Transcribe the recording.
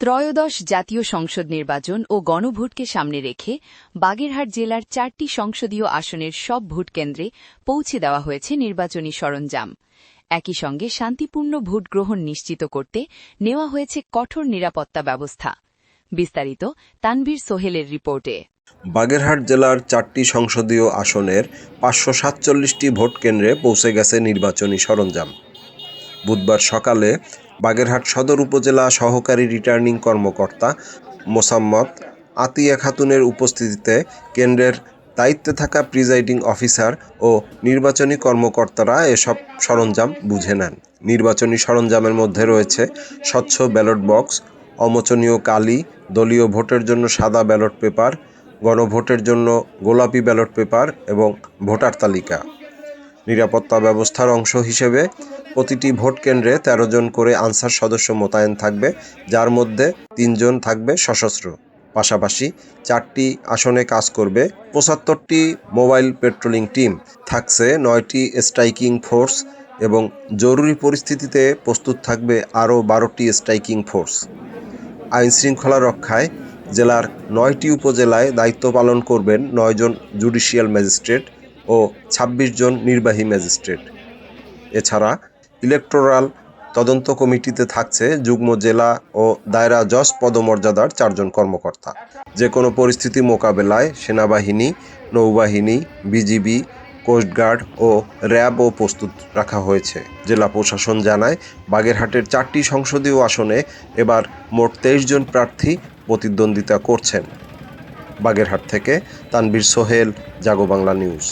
ত্রয়োদশ জাতীয় সংসদ নির্বাচন ও গণভোটকে সামনে রেখে বাগেরহাট জেলার ৪টি সংসদীয় আসনের সব ভোটকেন্দ্রে পৌঁছে দেওয়া হয়েছে নির্বাচনী সরঞ্জাম। একই সঙ্গে শান্তিপূর্ণ ভোট গ্রহণ নিশ্চিত করতে নেওয়া হয়েছে কঠোর নিরাপত্তা ব্যবস্থা। বিস্তারিত তানভীর সোহেলের রিপোর্টে। বাগেরহাট জেলার ৪টি সংসদীয় আসনের ৫৪৭টি ভোট কেন্দ্রে পৌঁছে গেছে নির্বাচনী সরঞ্জাম। বুধবার সকালে বাগেরহাট সদর উপজেলা সহকারী রিটার্নিং কর্মকর্তা মোসাম্মদ আতিয়া খাতুনের উপস্থিতিতে কেন্দ্রের দায়িত্বে থাকা প্রিজাইডিং অফিসার ও নির্বাচনী কর্মকর্তারা এসব সরঞ্জাম বুঝে নেন। নির্বাচনী সরঞ্জামের মধ্যে রয়েছে স্বচ্ছ ব্যালট বক্স, অমোচনীয় কালি, দলীয় ভোটের জন্য সাদা ব্যালট পেপার, গণভোটের জন্য গোলাপি ব্যালট পেপার এবং ভোটার তালিকা। নিরাপত্তা ব্যবস্থার অংশ হিসেবে প্রতিটি ভোট কেন্দ্রে ১৩ জন করে আনসার সদস্য মোতায়েন থাকবে, যার মধ্যে ৩ জন থাকবে সশস্ত্র। পাশাপাশি ৪টি আসনে কাজ করবে ৭৫টি মোবাইল পেট্রোলিং টিম, থাকছে ৯টি স্ট্রাইকিং ফোর্স এবং জরুরি পরিস্থিতিতে প্রস্তুত থাকবে আরও ১২টি স্ট্রাইকিং ফোর্স। আইনশৃঙ্খলা রক্ষায় জেলার ৯টি উপজেলায় দায়িত্ব পালন করবেন ৯ জন জুডিশিয়াল ম্যাজিস্ট্রেট ও ২৬ জন নির্বাহী ম্যাজিস্ট্রেট। এছাড়া ইলেকটোরাল তদন্ত কমিটিতে থাকছে যুগ্ম জেলা ও দায়রা জজ পদমর্যাদার ৪ জন কর্মকর্তা। যে কোনো পরিস্থিতি মোকাবেলায় সেনাবাহিনী, নৌবাহিনী, বিজিবি, কোস্টগার্ড ও র্যাবও প্রস্তুত রাখা হয়েছে। জেলা প্রশাসন জানায়, বাগেরহাটের ৪টি সংসদীয় আসনে এবার মোট ২৩ জন প্রার্থী প্রতিদ্বন্দ্বিতা করছেন। বাগেরহাট থেকে তানভীর সোহেল, জাগো বাংলা নিউজ।